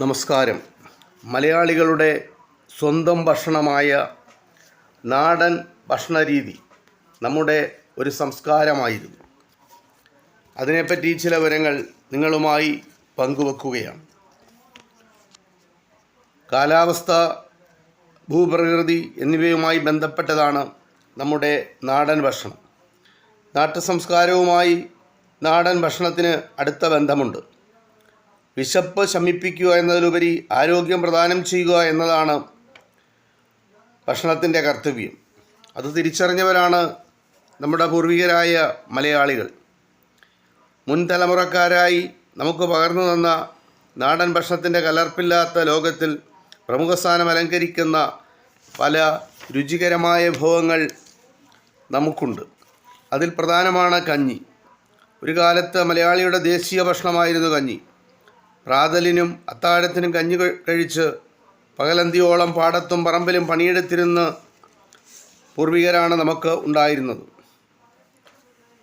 നമസ്കാരം. മലയാളികളുടെ സ്വന്തം ഭക്ഷണമായ നാടൻ ഭക്ഷണരീതി നമ്മുടെ ഒരു സംസ്കാരമായിരുന്നു. അതിനെപ്പറ്റി ചില വിവരങ്ങൾ നിങ്ങളുമായി പങ്കുവെക്കുകയാണ്. കാലാവസ്ഥ, ഭൂപ്രകൃതി എന്നിവയുമായി ബന്ധപ്പെട്ടതാണ് നമ്മുടെ നാടൻ ഭക്ഷണം. നാട്ടു സംസ്കാരവുമായി നാടൻ ഭക്ഷണത്തിന് അടുത്ത ബന്ധമുണ്ട്. വിശപ്പ് ശമിപ്പിക്കുക എന്നതിലുപരി ആരോഗ്യം പ്രദാനം ചെയ്യുക എന്നതാണ് ഭക്ഷണത്തിൻ്റെ കർത്തവ്യം. അത് തിരിച്ചറിഞ്ഞവരാണ് നമ്മുടെ പൂർവികരായ മലയാളികൾ. മുൻ തലമുറക്കാരായി നമുക്ക് പകർന്നു തന്ന നാടൻ ഭക്ഷണത്തിൻ്റെ കലർപ്പില്ലാത്ത ലോകത്തിൽ പ്രമുഖ സ്ഥാനം അലങ്കരിക്കുന്ന പല രുചികരമായ വിഭവങ്ങൾ നമുക്കുണ്ട്. അതിൽ പ്രധാനമാണ് കഞ്ഞി. ഒരു കാലത്ത് മലയാളിയുടെ ദേശീയ ഭക്ഷണമായിരുന്നു കഞ്ഞി. പ്രാതലിനും അത്താഴത്തിനും കഞ്ഞി കഴിച്ച് പകലന്തിയോളം പാടത്തും പറമ്പിലും പണിയെടുത്തിരുന്ന പൂർവികരാണ് നമുക്ക് ഉണ്ടായിരുന്നത്.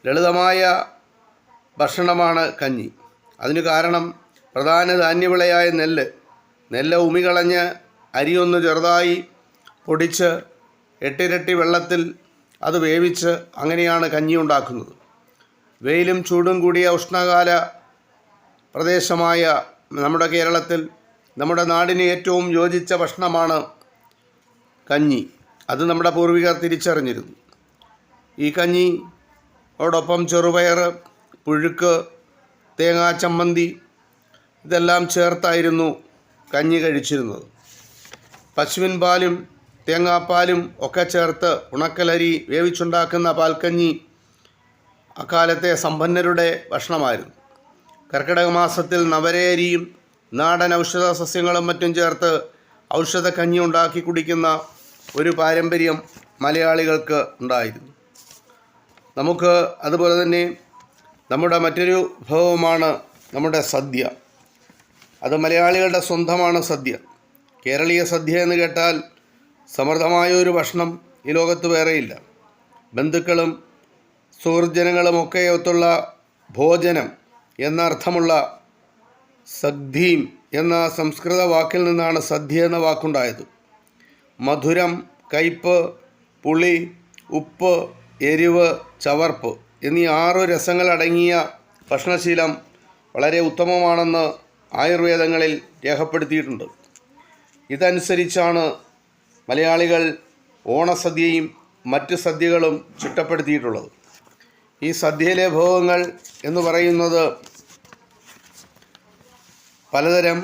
ലളിതമായ ഭക്ഷണമാണ് കഞ്ഞി. അതിനു കാരണം പ്രധാന ധാന്യവിളയായ നെല്ല് ഉമികളഞ്ഞ് അരിയൊന്ന് ചെറുതായി പൊടിച്ച് എട്ടിരട്ടി വെള്ളത്തിൽ അത് വേവിച്ച് അങ്ങനെയാണ് കഞ്ഞി ഉണ്ടാക്കുന്നത്. വെയിലും ചൂടും കൂടിയ ഉഷ്ണകാല പ്രദേശമായ നമ്മുടെ കേരളത്തിൽ നമ്മുടെ നാടിന് ഏറ്റവും യോജിച്ച ഭക്ഷണമാണ് കഞ്ഞി. അത് നമ്മുടെ പൂർവികർ തിരിച്ചറിഞ്ഞിരുന്നു. ഈ കഞ്ഞിയോടൊപ്പം ചെറുപയർ, പുഴുക്ക്, തേങ്ങാ ചമ്മന്തി ഇതെല്ലാം ചേർത്തായിരുന്നു കഞ്ഞി കഴിച്ചിരുന്നത്. പശുവിൻ പാലും തേങ്ങാപ്പാലും ഒക്കെ ചേർത്ത് ഉണക്കലരി വേവിച്ചുണ്ടാക്കുന്ന പാൽക്കഞ്ഞി അക്കാലത്തെ സമ്പന്നരുടെ ഭക്ഷണമായിരുന്നു. കർക്കിടക മാസത്തിൽ നവരയരിയും നാടൻ ഔഷധ സസ്യങ്ങളും മറ്റും ചേർത്ത് ഔഷധ കഞ്ഞി ഉണ്ടാക്കി കുടിക്കുന്ന ഒരു പാരമ്പര്യം മലയാളികൾക്ക് ഉണ്ടായിരുന്നു. നമുക്ക് അതുപോലെ തന്നെ നമ്മുടെ മറ്റൊരു വിഭവമാണ് നമ്മുടെ സദ്യ. അത് മലയാളികളുടെ സ്വന്തമാണ് സദ്യ. കേരളീയ സദ്യ എന്ന് കേട്ടാൽ സമൃദ്ധമായ ഒരു ഭക്ഷണം ഈ ലോകത്ത് വേറെയില്ല. ബന്ധുക്കളും സുഹൃജനങ്ങളും ഒക്കെ ഒത്തുള്ള ഭോജനം എന്നർത്ഥമുള്ള സദ്യയും എന്ന സംസ്കൃത വാക്കിൽ നിന്നാണ് സദ്യ എന്ന വാക്കുണ്ടായത്. മധുരം, കയ്പ്, പുളി, ഉപ്പ്, എരിവ്, ചവർപ്പ് എന്നീ 6 രസങ്ങൾ അടങ്ങിയ ഭക്ഷണശീലം വളരെ ഉത്തമമാണെന്ന് ആയുർവേദങ്ങളിൽ രേഖപ്പെടുത്തിയിട്ടുണ്ട്. ഇതനുസരിച്ചാണ് മലയാളികൾ ഓണസദ്യയും മറ്റ് സദ്യകളും ചിട്ടപ്പെടുത്തിയിട്ടുള്ളത്. ഈ സദ്യയിലെ വിഭവങ്ങൾ എന്ന് പറയുന്നത് പലതരം